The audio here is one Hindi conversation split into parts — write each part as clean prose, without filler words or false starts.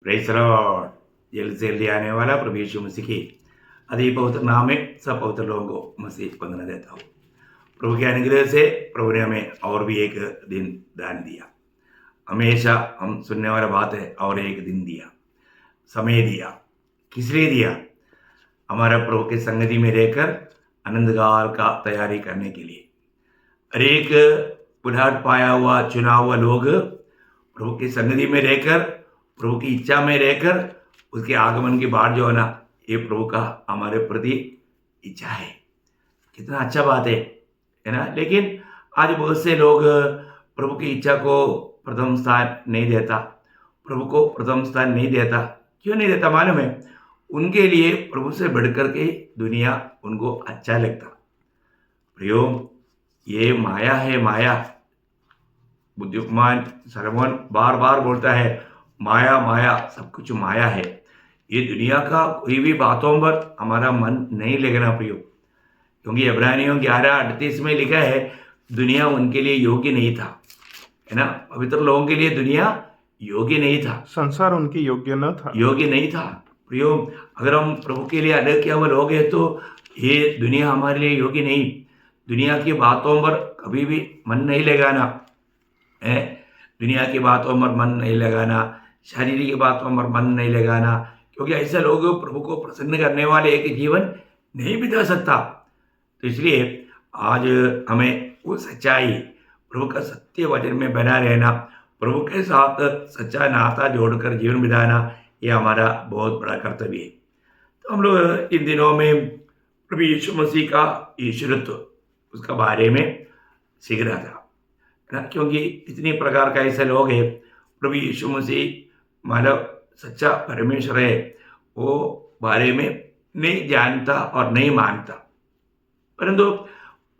Praise the Lord. जल्द से जल्दी आने वाला प्रभु यीशु मसीह की अति पवित्र नाम में सब पवित्र लोगों को मसीह वंदना देता हूँ। प्रभु के अनुग्रह से प्रभु ने हमें और भी एक दिन दान दिया। हमेशा हम सुनने वाला बात है, और एक दिन दिया, समय दिया। किस लिए दिया? हमारा प्रभु के संगति में रहकर आनंद काल का तैयारी करने के लिए। हर एक बुढ़ाट पाया हुआ चुना हुआ लोग प्रभु की संगति में रहकर, प्रभु की इच्छा में रहकर, उसके आगमन की बाट जो है ना, ये प्रभु का हमारे प्रति इच्छा है। कितना अच्छा बात है ना। लेकिन आज बहुत से लोग प्रभु की इच्छा को प्रथम स्थान नहीं देता, प्रभु को प्रथम स्थान नहीं देता। क्यों नहीं देता मालूम है? उनके लिए प्रभु से बढ़कर के दुनिया उनको अच्छा लगता। प्रियो, ये माया है, माया। बुद्धिमान सलोमन बार बार बोलता है, माया माया, सब कुछ माया है। ये दुनिया का कोई भी बातों पर हमारा मन नहीं लगना प्रियो, क्योंकि इब्रानियों 11:38 में लिखा है, दुनिया उनके लिए योग्य नहीं था, है ना। पवित्र लोगों के लिए दुनिया योग्य नहीं था, संसार उनकी योग्य नहीं था। प्रियो, अगर हम प्रभु के लिए अलग किया हुए लोग हैं तो ये दुनिया हमारे लिए योग्य नहीं। दुनिया की बातों पर कभी भी मन नहीं लगाना है, दुनिया की बातों पर मन नहीं लगाना, शारीरिक बातों पर मन नहीं लगाना, क्योंकि ऐसे लोग प्रभु को प्रसन्न करने वाले एक जीवन नहीं बिता सकता। तो इसलिए आज हमें वो सच्चाई, प्रभु का सत्य वचन में बना रहना, प्रभु के साथ सच्चा नाता जोड़कर जीवन बिताना, ये हमारा बहुत बड़ा कर्तव्य है। तो हम लोग इन दिनों में प्रभु यीशु मसीह का ईश्वरत्व, उसका बारे में सीख रहा था ना, क्योंकि इतनी प्रकार का ऐसे लोग हैं, प्रभु यीशु मसीह मानव सच्चा परमेश्वर है, वो बारे में नहीं जानता और नहीं मानता। परंतु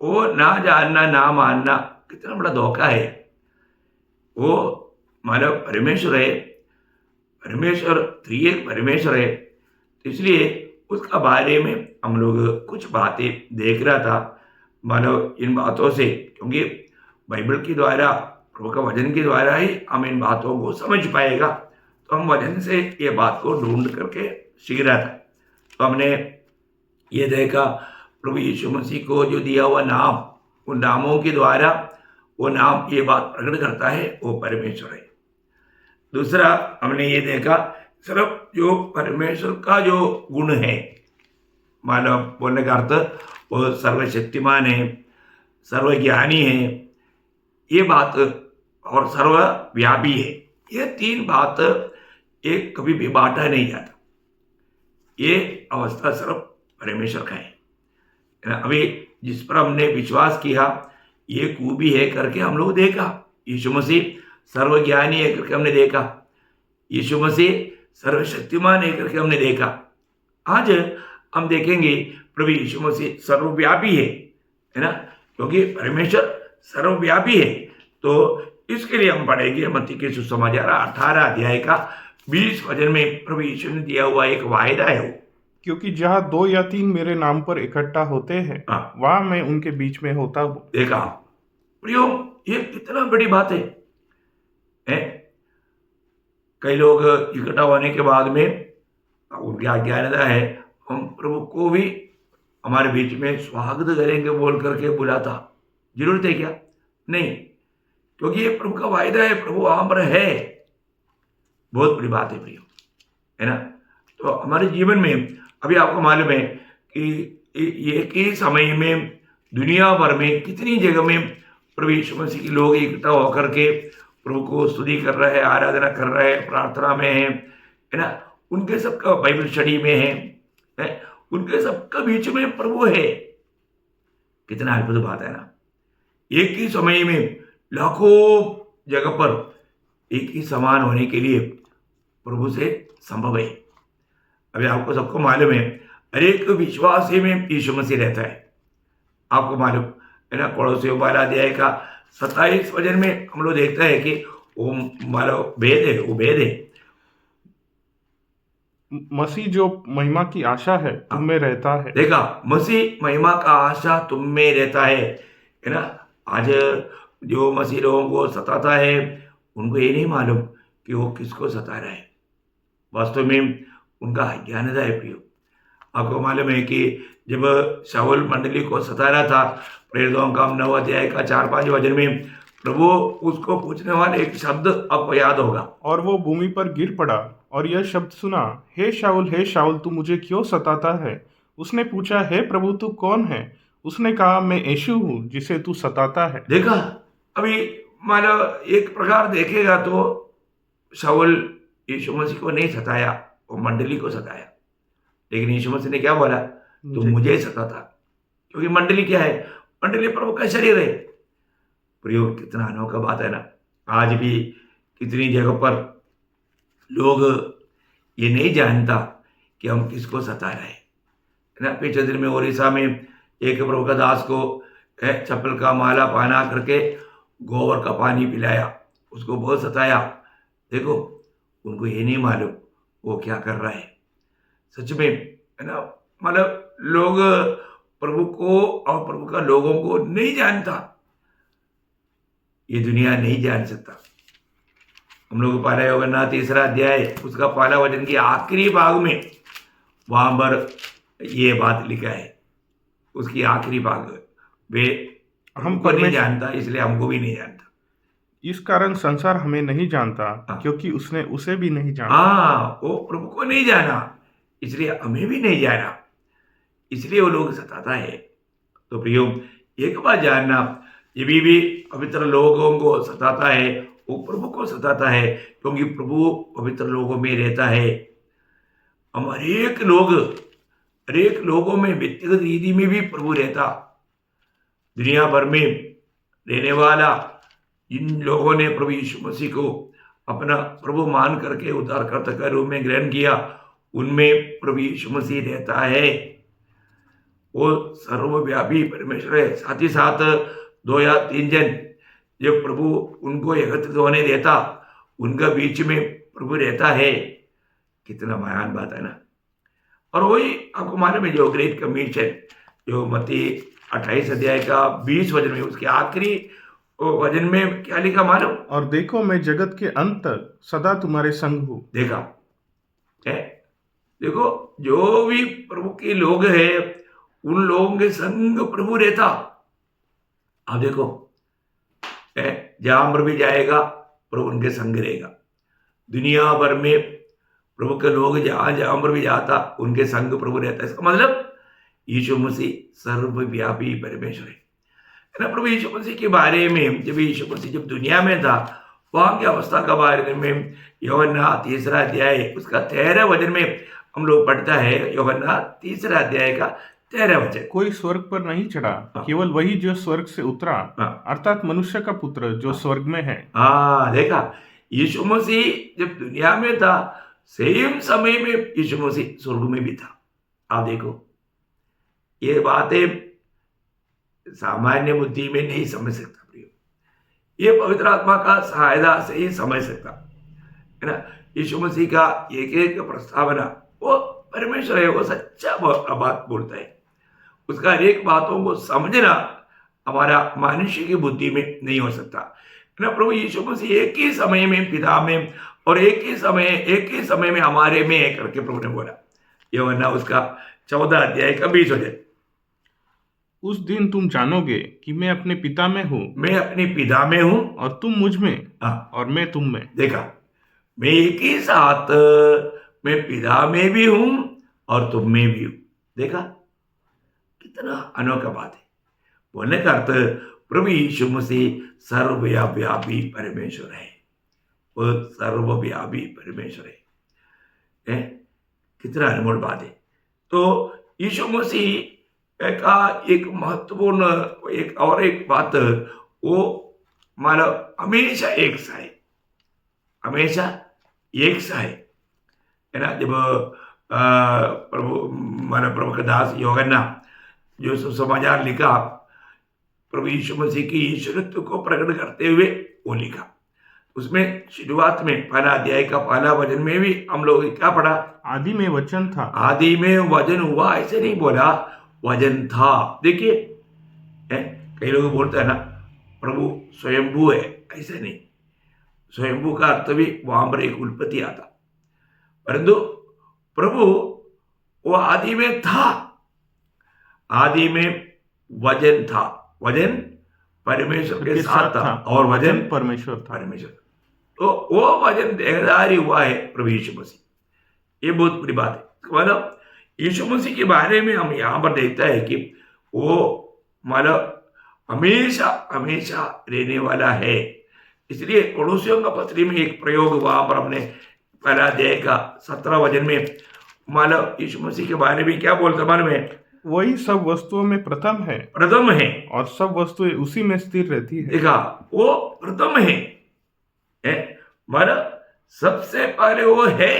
वो ना जानना ना मानना कितना बड़ा धोखा है। वो मानव परमेश्वर है, परमेश्वर त्रिएक परमेश्वर है। तो इसलिए उसका बारे में हम लोग कुछ बातें देख रहा था मानव इन बातों से, क्योंकि बाइबल के द्वारा, प्रभु का वचन के द्वारा ही हम इन बातों को समझ पाएगा। तो हम वचन से ये बात को ढूंढ करके सीख रहा था। तो हमने ये देखा, प्रभु यीशु मसीह को जो दिया हुआ नाम, उन नामों के द्वारा वो नाम ये बात प्रकट करता है, वो परमेश्वर है। दूसरा हमने ये देखा, सिर्फ जो परमेश्वर का जो गुण है, मानव बोलने का अर्थ वो सर्वशक्तिमान है, सर्वज्ञानी है, ये बात, और सर्वव्यापी है। ये तीन बात एक कभी भी बांटा नहीं जाता। ये अवस्था सिर्फ परमेश्वर का है। अभी जिस पर हमने विश्वास किया, ये खूबी है करके हम लोग देखा। यीशु मसीह सर्वज्ञानी है करके हमने देखा, यीशु मसीह सर्वशक्तिमान है करके हमने देखा। आज हम देखेंगे प्रभु यीशु मसीह सर्वव्यापी है ना, क्योंकि परमेश्वर सर्वव्यापी है। तो इसके लिए हम पढ़ेंगे मत्ती के सुसमाचार 18 अध्याय का 20 वचन में प्रभु यीशु ने दिया हुआ एक वायदा है वो, क्योंकि जहाँ 2 या 3 मेरे नाम पर इकट्ठा होते हैं, वहां मैं उनके बीच में होता हूँ। देखा प्रियो, ये कितना बड़ी बात है? कई लोग इकट्ठा होने के बाद में उनकी आज्ञा है, हम प्रभु को भी हमारे बीच में स्वागत करेंगे बोल करके बुलाता। जरूरत है क्या? नहीं, क्योंकि ये प्रभु का वायदा है, प्रभु वहां पर है। बहुत बड़ी बात है प्रियो, है ना। तो हमारे जीवन में अभी आपको मालूम है कि एक ही समय में दुनिया भर में कितनी जगह में प्रभु यीशु मसीह के लोग इकट्ठा होकर के प्रभु को स्तुति कर रहे हैं, आराधना कर रहे हैं, प्रार्थना में है ना। उनके सबका बाइबल स्टडी में है, उनके सबका बीच में प्रभु है। कितना अद्भुत बात है ना। एक ही समय में लाखों जगह पर एक ही समान होने के लिए प्रभु से संभव है। अभी आपको सबको मालूम है, हर एक विश्वासी में यीशु मसीह रहता है। आपको मालूम है ना, कोलोसियों 12 अध्याय का 27 वचन में हम लोग देखते हैं कि वो मानो भेद है, वो भेद है। मसीह जो महिमा की आशा है तुम में रहता है। देखा, मसीह महिमा का आशा तुम में रहता है ना। आज जो मसीह लोगों को सताता है, उनको ये नहीं मालूम कि वो किसको सता रहा है। वास्तव में उनका अज्ञानता है प्रियो। आपको मालूम है कि जब शाऊल मंडली को सता रहा था, प्रेरितों का 9 अध्याय का 4-5 वचन में प्रभु उसको पूछने वाले एक शब्द आपको याद होगा। और वो भूमि पर गिर पड़ा और यह शब्द सुना, हे शाऊल तू मुझे क्यों सताता है? उसने पूछा, हे प्रभु तू कौन है? उसने कहा, मैं यीशु हूँ जिसे तू सताता है। देखा, अभी मानो एक प्रकार देखेगा तो शाऊल यीशु मसीह को नहीं सताया, वो मंडली को सताया। लेकिन यीशु मसीह ने क्या बोला? तुम जी। मुझे सताता। क्योंकि मंडली क्या है? मंडली प्रभु का शरीर है। प्रियो, कितना अनोखा बात है ना। आज भी कितनी जगह पर लोग ये नहीं जानता कि हम किसको सता रहे हैं, है ना। पिछले दिन में ओडिशा में एक प्रभु का दास को चप्पल का माला पहना करके गोबर का पानी पिलाया, उसको बहुत सताया। देखो, उनको ये नहीं मालूम वो क्या कर रहा है। सच में, है ना, मतलब लोग प्रभु को और प्रभु का लोगों को नहीं जानता। ये दुनिया नहीं जान सकता। हम लोग पढ़ा होगा ना 3 अध्याय उसका पहला वचन की आखिरी भाग में, वहां पर ये बात लिखा है। उसकी आखिरी भाग वे हमको नहीं जानता, इसलिए हमको भी नहीं जानता। इस कारण संसार हमें नहीं जानता, क्योंकि उसने उसे भी नहीं जाना। हाँ, वो प्रभु को नहीं जाना, इसलिए हमें भी नहीं जाना, इसलिए वो लोग सताता है। तो प्रियो, एक बात जानना, ये भी पवित्र लोगों को सताता है, वो प्रभु को सताता है, क्योंकि प्रभु पवित्र लोगों में रहता है। हम हरेक लोगों में व्यक्तिगत रीति में भी प्रभु रहता। दुनिया भर में रहने वाला इन लोगों ने प्रभु यीशु मसीह को अपना प्रभु मान करके उद्धारकर्ता के रूप में ग्रहण किया, उनमें प्रभु यीशु मसीह रहता है। वो सर्वव्यापी परमेश्वर है। साथ ही साथ 2 या 3 जन जब प्रभु उनको एकत्रित होने देता, उनका बीच में प्रभु रहता है। कितना महान बात है ना। और वही आपको मालूम है, जो ग्रेट कमीशन, जो मत्ती 28 अध्याय का 20 वचन में, उसके आखिरी वचन में क्या लिखा मालूम? और देखो, मैं जगत के अंत तक सदा तुम्हारे संग हूँ। देखा है? देखो, जो भी प्रभु के लोग हैं, उन लोगों के संग प्रभु रहता। आप देखो, जहां पर भी जाएगा प्रभु उनके संग रहेगा। दुनिया भर में प्रभु के लोग जहां पर भी जाता, उनके संग प्रभु रहता है। इसका मतलब यीशु मसीह सर्वव्यापी परमेश्वर है ना। प्रभु यीशु मसीह के बारे में, जब यीशु मसीह जब दुनिया में था, वहां की अवस्था के बारे में यूहन्ना 3 अध्याय उसका 13 वचन में हम लोग पढ़ता है। यूहन्ना 3 अध्याय का 13 वचन, कोई स्वर्ग पर नहीं चढ़ा, केवल वही जो स्वर्ग से उतरा, अर्थात मनुष्य का पुत्र जो स्वर्ग में है। हाँ, देखा, यीशु मसीह जब दुनिया में था, सेम समय में यीशु मसीह स्वर्ग में भी था। आप देखो, ये बातें सामान्य बुद्धि में नहीं समझ सकता प्रियो, ये पवित्र आत्मा का सहायता से ही समझ सकता है ना। यीशु मसीह का एक प्रस्तावना, वो परमेश्वर है, वो सच्चा बात बोलता है। उसका हर एक बातों को समझना हमारा मनुष्य की बुद्धि में नहीं हो सकता है ना। प्रभु यीशु मसीह एक ही समय में पिता में और एक ही समय में हमारे में है करके प्रभु ने बोला। यूहन्ना उसका 14 अध्याय का 20 वचन, उस दिन तुम जानोगे कि मैं अपने पिता में हूँ, मैं अपने पिता में हूँ और तुम मुझ में, और मैं तुम में। देखा, मैं एक ही साथ मैं पिता में भी हूं और तुम में भी हूं। देखा, कितना अनोखा बात है। बोलने का अर्थ, प्रभु यीशु मसीह सर्वव्यापी परमेश्वर है। वो सर्वव्यापी परमेश्वर है। कितना अनमोल बात है। तो यीशु मसीह का एक महत्वपूर्ण एक बात, वो मानो हमेशा एक सा है, हमेशा एक सा है ना। जब प्रभु का दास यूहन्ना जो सुसमाचार लिखा, प्रभु यीशु मसीह की ईश्वरत्व को प्रकट करते हुए वो लिखा, उसमें शुरुआत में 1 अध्याय का 1 वचन में भी हम लोग क्या पढ़ा? आदि में वचन था। आदि में वचन हुआ, ऐसे नहीं बोला, वचन था। देखिए, कई लोग बोलते हैं ना प्रभु स्वयंभू है, ऐसे नहीं। स्वयंभू का अर्थ भी वहां पर एक उत्पत्ति आता, परंतु प्रभु वो आदि में था, आदि में वचन था, वचन परमेश्वर के साथ था और वचन परमेश्वर था। परमेश्वर, तो वो वचन देहधारी हुआ है प्रभु यीशु मसीह। ये बहुत बड़ी बात है। मतलब यीशु मसीह के बारे में हम यहाँ पर देखता है कि वो मतलब हमेशा हमेशा रहने वाला है। इसलिए पड़ोसियों का पत्री में एक प्रयोग वहां पर हमने पहला अध्याय का 17 वचन में मतलब यीशु मसीह के बारे में क्या बोलता मालूम है? वही सब वस्तुओं में प्रथम है प्रथम है और सब वस्तुएं उसी में स्थिर रहती है। देखा, वो प्रथम है, मतलब सबसे पहले वो है।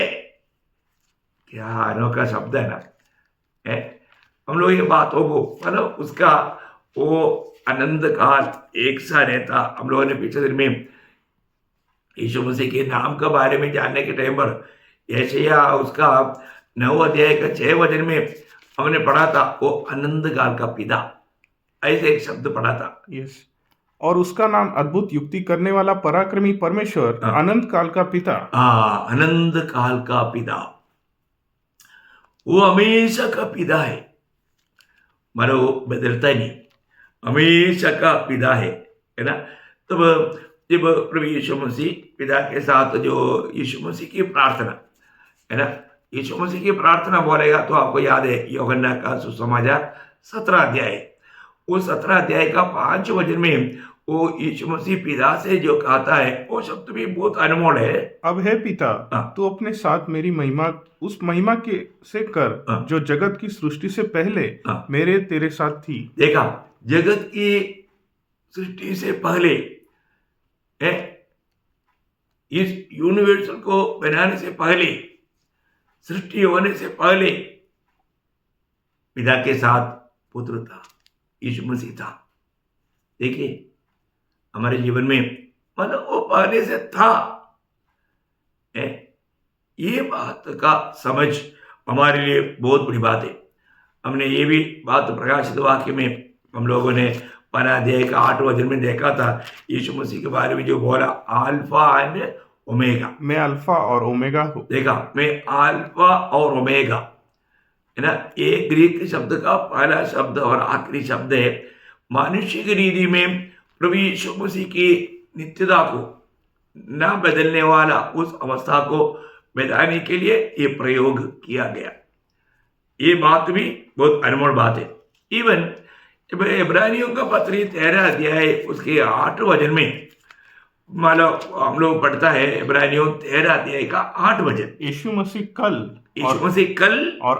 क्या अनोखा शब्द है ना, है? हम लोग ये बातों को मतलब उसका वो आनंद काल एक सा रहता। हम लोगों ने पिछले दिन में यीशु मसीह के नाम के बारे में जानने के टाइम पर यशायाह उसका 9 अध्याय का 6 वचन में हमने पढ़ा था, वो आनंद काल का पिता, ऐसे एक शब्द पढ़ा था। यस, और उसका नाम अद्भुत युक्ति करने वाला पराक्रमी परमेश्वर, अनंत काल का पिता। आनंद काल का पिता, वो हमेशा का पिता है, मानो वो बदलता ही नहीं, हमेशा का पिता है ना। तब जब प्रभु यीशु मसीह पिता के साथ जो यीशु मसीह की प्रार्थना है ना, यीशु मसीह की प्रार्थना बोलेगा तो आपको याद है यूहन्ना का सुसमाचार 17 अध्याय, वो 17 अध्याय का 5 वचन में वो यीशु मसीह पिता से जो कहता है वो शब्द भी बहुत अनमोल है। अब है पिता, तू अपने साथ मेरी महिमा, उस महिमा के से कर जो जगत की सृष्टि से पहले मेरे तेरे साथ थी। देखा, जगत की सृष्टि से पहले है, इस यूनिवर्सल को बनाने से पहले, सृष्टि होने से पहले पिता के साथ पुत्र था, यीशु मसीह था। देखिए हमारे जीवन में मतलब वो पहले से था, ये बात का समझ हमारे लिए बहुत बड़ी बात है। हमने ये भी बात प्रकाशित वाक्य में हम लोगों ने पहला अध्याय का 8 वचन में देखा था, यीशु मसीह के बारे में जो बोला अल्फा एंड ओमेगा, मैं अल्फा और ओमेगा हूँ। देखा, मैं अल्फा और ओमेगा है ना। एक ग्रीक शब्द का पहला शब्द और आखिरी शब्द है। मनुष्य की रीति में प्रभु यीशु मसीह की नित्यता को न बदलने वाला उस अवस्था को बताने के लिए ये प्रयोग किया गया। ये बात भी बहुत अनमोल बात है। इवन इब्रानियों का पत्री 13 अध्याय उसके 8 वचन में मतलब हम लोग पढ़ता है, इब्रानियों 13 अध्याय का 8 वचन, यीशु मसीह कल और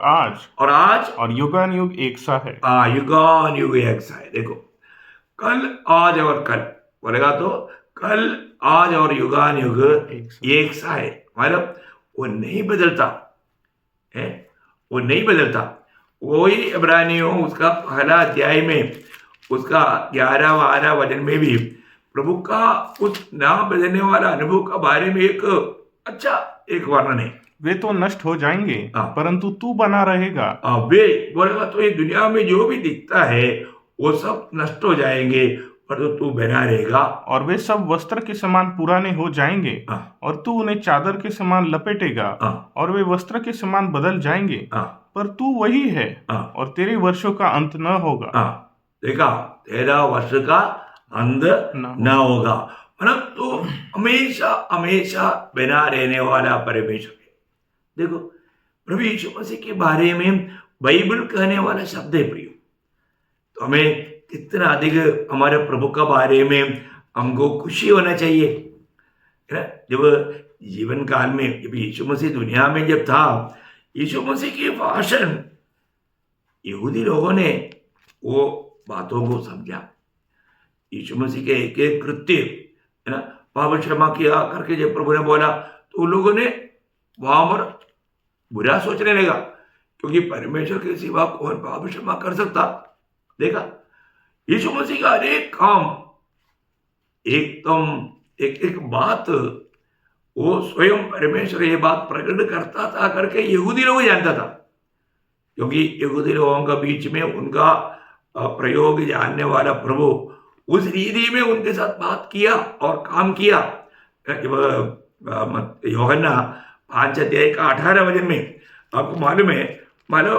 आज और युगान युग एक सा है। युगान युग एक सा है। देखो, कल आज और कल बोलेगा तो कल आज और युगान युग एक सा है, मतलब वो नहीं बदलता है, वो नहीं बदलता। वही इब्रानियों उसका पहला अध्याय में उसका 11 वचन में भी प्रभु का उस ना बदलने वाला अनुभव का बारे में एक अच्छा एक वर्णन है। वे तो नष्ट हो जाएंगे परंतु तू बना रहेगा। वे बोलेगा तो ये दुनिया में जो भी दिखता है वो सब नष्ट हो जाएंगे परंतु तू बना रहेगा। और वे सब वस्त्र के समान पुराने हो जाएंगे और तू उन्हें चादर के समान लपेटेगा और वे वस्त्र के समान बदल जाएंगे पर तू वही है और तेरे वर्षों का अंत न होगा। देखा, तेरा वर्ष का अंत न होगा, मतलब तो हमेशा हमेशा बना रहने वाला परमेश्वर है। देखो, प्रभु यीशु मसीह के बारे में बाइबल कहने वाला शब्द है प्रियो, तो हमें कितना अधिक हमारे प्रभु का बारे में हमको खुशी होना चाहिए, है ना। जब जीवन काल में जब यीशु मसीह दुनिया में जब था, यीशु मसीह की भाषण यहूदी लोगों ने वो बातों को समझा। यीशु मसीह के एक एक कृत्य है ना, पाप क्षमा किया करके जब प्रभु ने बोला तो लोगों ने वहां पर बुरा सोचने लगा, क्योंकि परमेश्वर के सिवा कौन पाप क्षमा कर सकता। देखा, यीशु मसीह का अनेक काम एकदम एक एक बात वो स्वयं परमेश्वर ये बात प्रकट करता था करके यहूदी लोग जानता था, क्योंकि यहूदी लोगों के बीच में उनका प्रयोग जानने वाला प्रभु उस रीति में उनके साथ बात किया और काम किया। यूहन्ना 5 अध्याय का 18 वचन में आपको मालूम है, मानो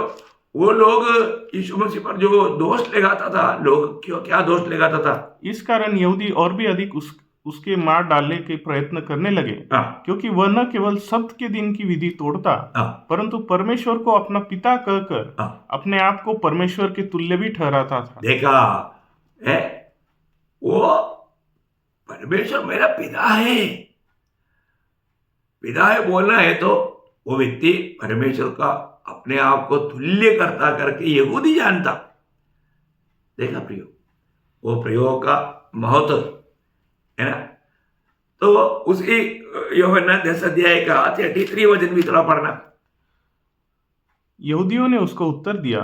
वो लोग यीशु मसीह पर जो दोष लगाता था, लोग क्यों क्या दोष लगाता था? इस कारण यहूदी और भी अधिक उसके मार डालने के प्रयत्न करने लगे, क्योंकि वह न केवल सब्त के दिन की विधि तोड़ता, परंतु परमेश्वर को अपना पिता कहकर अपने आप को परमेश्वर के तुल्य भी ठहराता था। देखा है, वो परमेश्वर मेरा पिता है, पिता है बोलना है तो वो व्यक्ति परमेश्वर का अपने आप को तुल्य करता करके यहूदी जानता। देखा प्रियो, वो प्रयोग का महत्व है ना। तो उसी यूहन्ना 10 अध्याय का 33 वचन भी थोड़ा पढ़ना। यहूदियों ने उसको उत्तर दिया,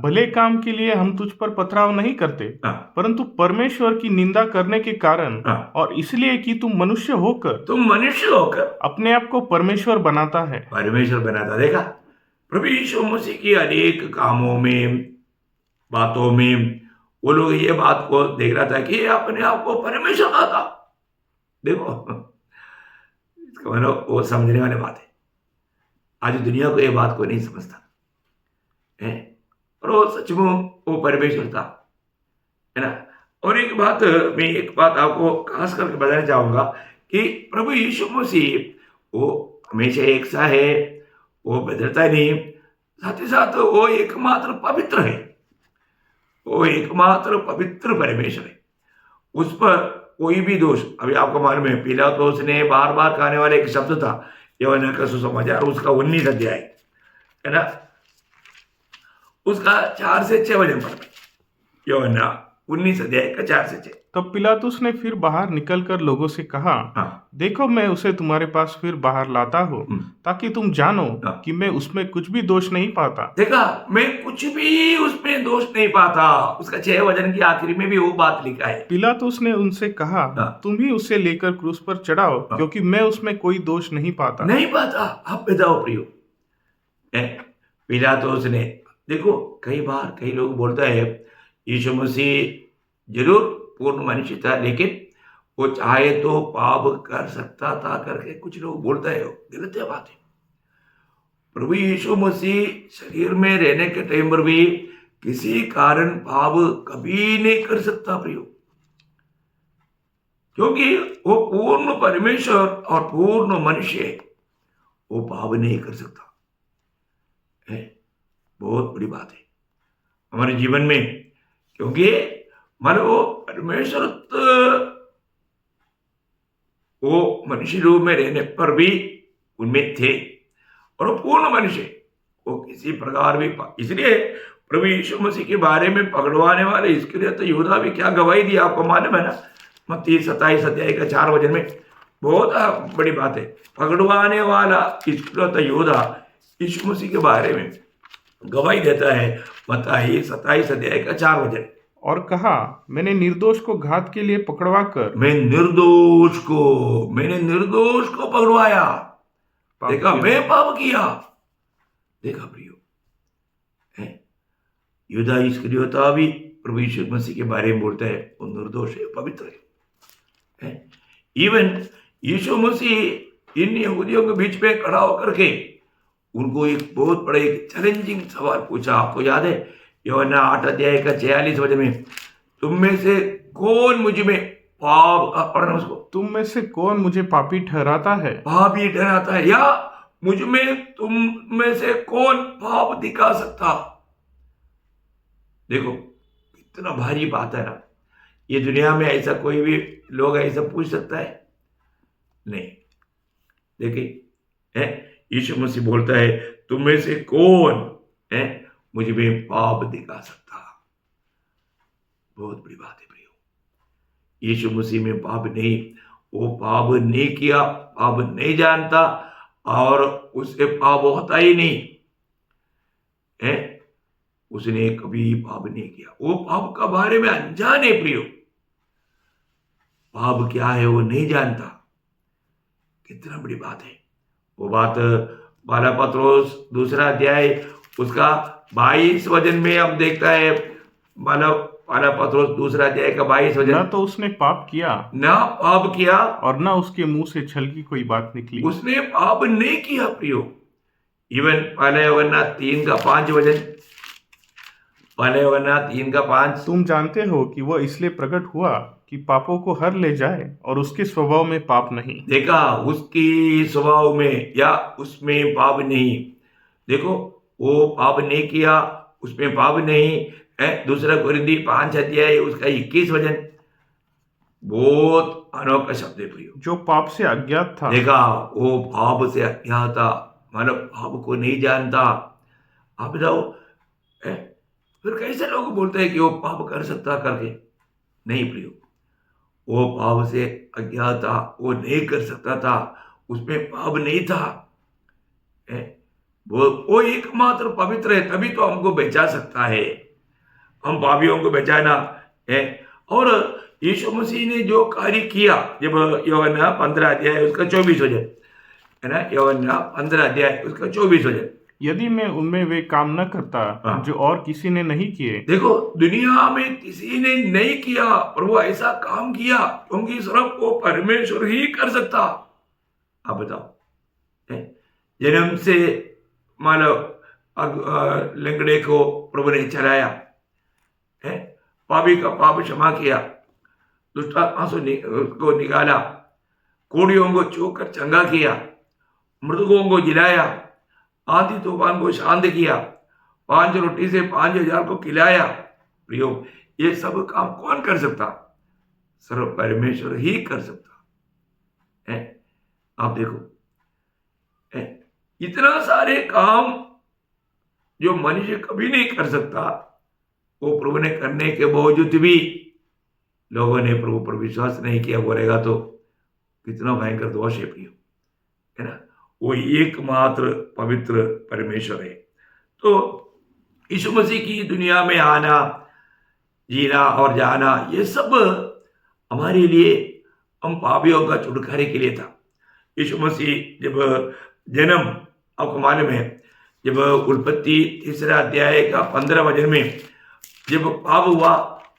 भले काम के लिए हम तुझ पर पथराव नहीं करते, परंतु परमेश्वर की निंदा करने के कारण और इसलिए कि तुम मनुष्य होकर अपने आप को परमेश्वर बनाता है। परमेश्वर बनाता। देखा, प्रभु यीशु मसीह की अनेक कामों में, बातों में वो लोग ये बात को देख रहा था कि ये अपने आप को परमेश्वर कहता। देखो, इसका मतलब वो समझने वाली बात है। आज दुनिया को ये बात को नहीं समझता है, और वो सच में वो परमेश्वर था, है ना। और एक बात आपको खास करके बताना चाहूंगा कि प्रभु यीशु मसीह वो हमेशा एक सा है, वो बदलता नहीं, साथ ही साथ वो एकमात्र पवित्र है, वो एकमात्र पवित्र परमेश्वर है। उस पर कोई भी दोष, अभी आपको मालूम है, पिलातुस ने बार बार कहने वाला एक शब्द था, यूहन्ना का सुसमाचार उसका 19 अध्याय है ना, उसका 4 से 6 वचन पढ़ना। यूहन्ना 19 अध्याय का 4 से 6। तब पिलातुस ने फिर बाहर निकलकर लोगों से कहा, देखो मैं उसे तुम्हारे पास फिर बाहर लाता हूँ, ताकि तुम जानो कि मैं उसमें कुछ भी दोष नहीं पाता। देखा, मैं कुछ भी उसमें दोष नहीं पाता। उसका 6 वचन की आखिरी में भी वो बात लिखा है। पिलातुस ने उनसे कहा, तुम ही उसे लेकर क्रूस पर चढ़ाओ, क्योंकि मैं उसमें कोई दोष नहीं पाता। आप बताओ प्रियो, पिलातुस ने, देखो कई बार कई लोग बोलता है यीशु मसीह जरूर पूर्ण मनुष्य था, लेकिन वो चाहे तो पाप कर सकता था करके कुछ लोग बोलता है। गलत है बात है। प्रभु यीशु मसीह शरीर में रहने के टाइम पर भी किसी कारण पाप कभी नहीं कर सकता प्रियो, क्योंकि वो पूर्ण परमेश्वर और पूर्ण मनुष्य है, वो पाप नहीं कर सकता है। बहुत बड़ी बात है हमारे जीवन में, क्योंकि मान वो परमेश्वर वो मनुष्य रूप में रहने पर भी उनमें थे, और वो पूर्ण मनुष्य, वो किसी प्रकार भी, इसलिए प्रभु यीशु मसीह के बारे में पकड़वाने वाले इसके लिए तो यहूदा भी क्या गवाही दी आपको मालूम है ना। मत्ती 27 अध्याय का 4 वचन में बहुत बड़ी बात है। पकड़वाने वाला इसके लिए तो यहूदा यीशु मसीह के बारे में गवाही देता है। मत्ती 27 अध्याय का 4 वचन। और कहा, मैंने निर्दोष को घात के लिए पकड़वा कर, मैंने निर्दोष को पकड़वाया। देखा, मैं पाप किया। देखा प्रियो, यहूदा इस्करियोता भी प्रभु यीशु मसीह के बारे में बोलता है वो निर्दोष है, पवित्र है। इवन यीशु मसीह इन यहूदियों के बीच में खड़ा होकर के उनको एक बहुत बड़ा एक चैलेंजिंग सवाल पूछा। आपको याद है यूहन्ना 8 अध्याय का 46 वचन में, तुम में से कौन मुझ में पाप, पढ़ना उसको, तुम में से कौन मुझे पापी ठहराता है, पापी ठहराता है, या मुझ में तुम में से कौन पाप दिखा सकता। देखो कितना भारी बात है ना। ये दुनिया में ऐसा कोई भी लोग ऐसा पूछ सकता है? नहीं। देखिए यीशु मसीह बोलता है, तुम में से कौन है मुझ में पाप दिखा सकता। बहुत बड़ी बात है प्रियो। यीशु मसीह में पाप नहीं, वो पाप नहीं किया, पाप नहीं जानता, और उससे पाप होता ही नहीं है। उसने कभी पाप नहीं किया, वो पाप का बारे में अनजान है प्रियो। पाप क्या है वो नहीं जानता। कितना बड़ी बात है वो बात। बाला पत्रोस 2 अध्याय उसका 22 वचन में हम देखता है, मतलब पहला पत्रोस दूसरा अध्याय का 22 वचन। न तो उसने पाप किया ना पाप किया और न उसके मुंह से छल की कोई बात निकली। उसने पाप नहीं किया प्रियो। इवन पहले यूहन्ना 3 का 5 वचन, पहले यूहन्ना 3 का 5। तुम जानते हो कि वह इसलिए प्रकट हुआ कि पापों को हर ले जाए और उसके स्वभाव में पाप नहीं। देखा, उसकी स्वभाव में या उसमें पाप नहीं। देखो, वो पाप नहीं किया, उसमें पाप नहीं है। दूसरा कोरिन्थी 5 अध्याय उसका 21 वचन, बहुत अनोखा शब्द है प्रियो। जो पाप से अज्ञात था। देखा, वो पाप से अज्ञात था, मतलब पाप को नहीं जानता। आप बताओ, फिर कैसे लोग बोलते हैं कि वो पाप कर सकता करके? नहीं प्रियो, वो पाप से अज्ञात था, वो नहीं कर सकता था, उसमें पाप नहीं था। वो एकमात्र पवित्र है, तभी तो हमको बचा सकता है। हम पापियों को बचाना है। और यीशु मसीह ने जो कार्य किया, जब यूहन्ना 15 अध्याय उसका 24 वचन है ना, यूहन्ना 15 अध्याय उसका 24 वचन, यदि मैं उनमें वे काम न करता जो और किसी ने नहीं किए। देखो, दुनिया में किसी ने नहीं किया, पर वो ऐसा काम किया क्योंकि सिर्फ वो परमेश्वर ही कर सकता। आप बताओ, जन्म से मानो लंगड़े को प्रभु ने चलाया, पापी का पाप क्षमा किया, दुष्ट आत्मा को निकाला, कोड़ियों को छूकर चंगा किया, मृतकों को जिलाया, आंधी तूफान को शांत किया, 5 रोटी से 5,000 को खिलाया। प्रियो, ये सब काम कौन कर सकता? सिर्फ परमेश्वर ही कर सकता है। आप देखो, इतना सारे काम जो मनुष्य कभी नहीं कर सकता, वो प्रभु ने करने के बावजूद भी लोगों ने प्रभु पर विश्वास नहीं किया, बोलेगा तो कितना भयंकर दोष है प्रियो, है ना। वो एकमात्र पवित्र परमेश्वर है। तो यीशु मसीह की दुनिया में आना, जीना और जाना, ये सब हमारे लिए, हम पापियों का छुटकारे के लिए था। यीशु मसीह जब जन्म, आपको मालूम है, जब उत्पत्ति 3 अध्याय का 15 वचन में जब पाप हुआ,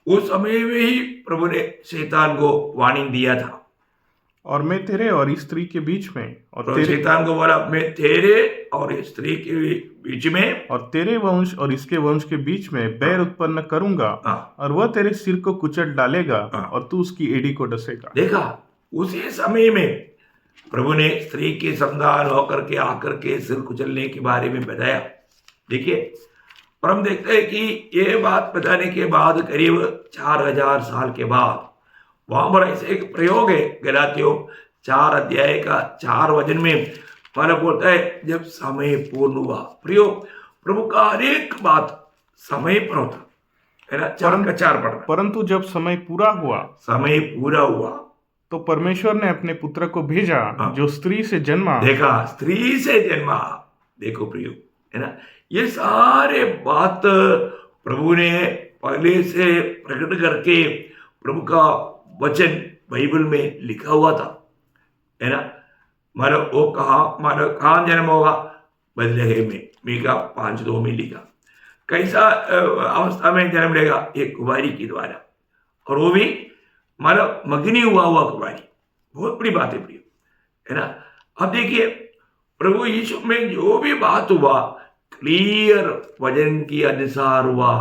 उस समय में ही प्रभु ने शैतान को वार्निंग दिया था, और मैं तेरे और स्त्री के बीच में, और शैतान को बोला, मैं तेरे और स्त्री के बीच में और तेरे वंश और इसके वंश के बीच में बैर उत्पन्न करूंगा, और वह तेरे सिर को कुचल डालेगा और तू उसकी एड़ी को डसेगा। देखा, उसी समय में प्रभु ने स्त्री के संतान होकर के आकर के सिर कुचलने के बारे में बताया। देखिए, और हम देखते हैं कि ये बात बताने के बाद करीब 4000 साल के बाद वहां पर ऐसे एक प्रयोग है, गलातियों 4 अध्याय का 4 वचन में माना बोलता है, जब समय पूर्ण हुआ। प्रियो, प्रभु का हर एक बात समय पर होता है ना। 4 का 4 पढ़ना। परंतु जब समय पूरा हुआ, समय पूरा हुआ, तो परमेश्वर ने अपने पुत्र को भेजा, जो स्त्री से जन्मा। देखा, स्त्री से जन्मा। देखो प्रियो, है ना, ये सारे बात प्रभु ने पहले से प्रकट करके प्रभु का वचन बाइबल में लिखा हुआ था, है ना। मानो वो कहाँ जन्म होगा? बथलेहम में, मीका 5:2 में लिखा। कैसा अवस्था में जन्म लेगा? एक कुमारी के द्वारा, और वो भी मानो मगनी हुआ कुमारी। बहुत बड़ी बात है प्रियो, है ना। अब देखिए, प्रभु यीशु में जो भी बात हुआ, क्लियर वचन के अनुसार हुआ।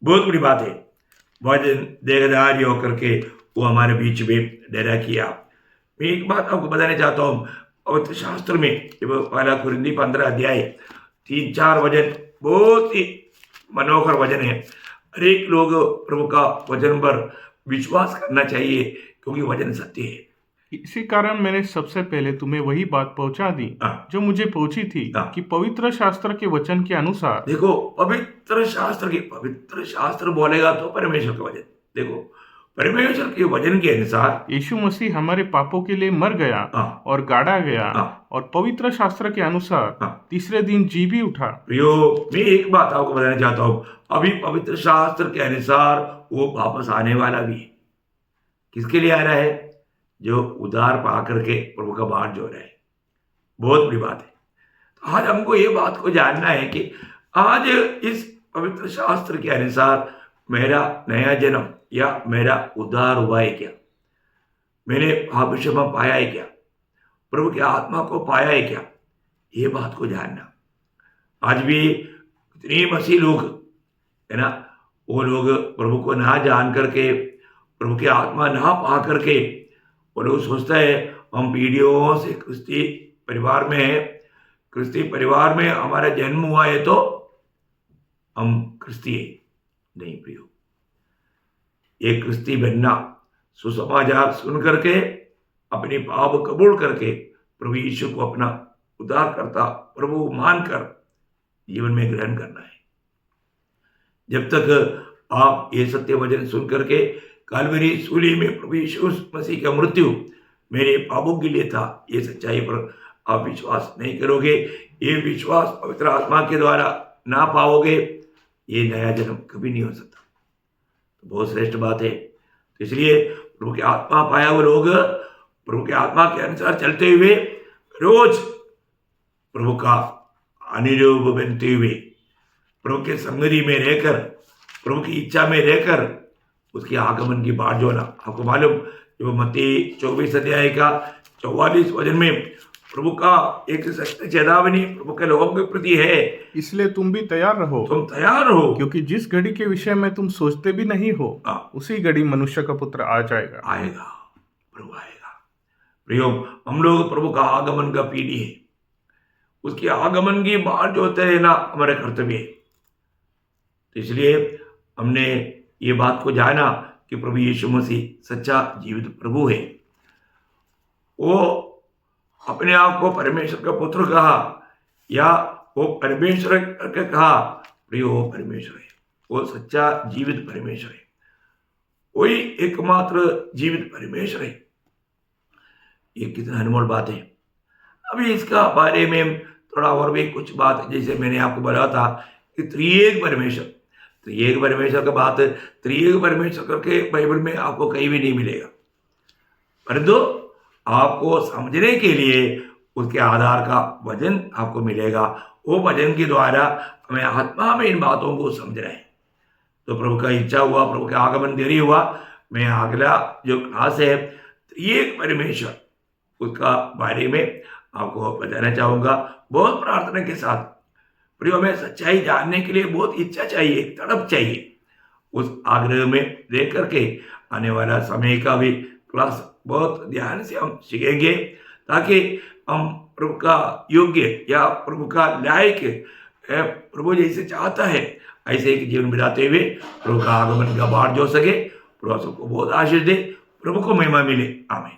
बहुत बड़ी बात है। वचन देहधारी होकर के वो हमारे बीच में डेरा किया। मैं एक बात आपको बताना चाहता हूँ, पवित्र शास्त्र में जब पहला कुरिन्थी 15 अध्याय 3-4 वचन बहुत ही मनोहर वचन है। हर एक लोग प्रभु का वचन पर विश्वास करना चाहिए, क्योंकि वचन सत्य है। इसी कारण मैंने सबसे पहले तुम्हें वही बात पहुंचा दी जो मुझे पहुंची थी, कि पवित्र शास्त्र के वचन के अनुसार। देखो, पवित्र शास्त्र बोलेगा तो परमेश्वर का वचन। देखो, परमेश्वर के वचन के अनुसार यीशु मसीह हमारे पापों के लिए मर गया और गाड़ा गया, और पवित्र शास्त्र के अनुसार तीसरे दिन जी भी उठा। प्रियो, मैं एक बात आपको बताना चाहता हूँ, अभी पवित्र शास्त्र के अनुसार वो वापस आने वाला भी है। किसके लिए आ रहा है? जो उधार पा करके प्रभु का बाट जो रहा है। बहुत बड़ी बात है। तो आज हमको ये बात को जानना है कि आज इस पवित्र शास्त्र के अनुसार मेरा नया जन्म या मेरा उद्धार हुआ है क्या, मैंने पाप क्षमा पाया है क्या, प्रभु की आत्मा को पाया है क्या, ये बात को जानना। आज भी कितने मसीह लोग है ना, वो लोग प्रभु को ना जान करके, प्रभु की आत्मा ना पा करके, वो लोग सोचता है हम पीढ़ियों से क्रिस्ती परिवार में है, क्रिस्ती परिवार में हमारा जन्म हुआ है तो हम क्रिस्ती है। नहीं प्रियो, एक क्रिस्ती बनना सुसमाचार सुन करके, अपने पाप कबूल करके, प्रभु यीशु को अपना उद्धार करता प्रभु मानकर जीवन में ग्रहण करना है। जब तक आप ये सत्य वचन सुन करके, कालवरी सूली में प्रभु यीशु मसीह का मृत्यु मेरे पापों के लिए था, ये सच्चाई पर आप विश्वास नहीं करोगे, ये विश्वास पवित्र आत्मा के द्वारा ना पाओगे, ये नया जन्म कभी नहीं हो सकता। तो बहुत श्रेष्ठ बात है। तो इसलिए प्रभु की आत्मा पाया हुए लोग प्रभु की आत्मा के अनुसार चलते हुए, रोज प्रभु का अनुरूप बनते हुए, प्रभु के संगति में रहकर, प्रभु की इच्छा में रहकर उसके आगमन की बाट जो ना, आपको मालूम जब मत्ती 24 अध्याय का 44 वचन में प्रभु का एक सख्त चेतावनी प्रभु के लोगों के प्रति है, इसलिए तुम भी तैयार रहो, तुम तैयार रहो, क्योंकि जिस घड़ी के विषय में तुम सोचते भी नहीं हो, उसी घड़ी मनुष्य का पुत्र आ जाएगा। आएगा, प्रभु आएगा। प्रियो, हम लोग प्रभु का आगमन का पीढ़ी है, उसके आगमन की बाट जो होते है ना, हमारे कर्तव्य है। तो इसलिए हमने ये बात को जाना कि प्रभु यीशु मसीह सच्चा जीवित प्रभु है। वो अपने आप को परमेश्वर का पुत्र कहा या वो परमेश्वर करके कहा, प्रिय वो परमेश्वर है, वो सच्चा जीवित परमेश्वर है, वही एकमात्र जीवित परमेश्वर है। ये कितना अनमोल बात है। अभी इसका बारे में थोड़ा और भी कुछ बात, जैसे मैंने आपको बताया था कि त्रिएक परमेश्वर, त्रिएक परमेश्वर का बात, त्रिएक परमेश्वर करके बाइबल में आपको कहीं भी नहीं मिलेगा, परंतु आपको समझने के लिए उसके आधार का वचन आपको मिलेगा। वो वचन के द्वारा हमें आत्मा में इन बातों को समझना है। तो प्रभु का इच्छा हुआ, प्रभु का आगमन देरी हुआ, मैं अगला जो क्लास है त्रिएक परमेश्वर, उसका बारे में आपको बताना चाहूँगा बहुत प्रार्थना के साथ। प्रिय, हमें सच्चाई जानने के लिए बहुत इच्छा चाहिए, तड़प चाहिए। उस आग्रह में देख करके आने वाला समय का भी क्लास बहुत ध्यान से हम सीखेंगे, ताकि हम प्रभु का योग्य या प्रभु का लायक, प्रभु जैसे चाहता है ऐसे एक जीवन बिताते हुए प्रभु का आगमन का बाट जो सके। प्रभु सबको बहुत आशीष दे, प्रभु को महिमा मिले। आमीन।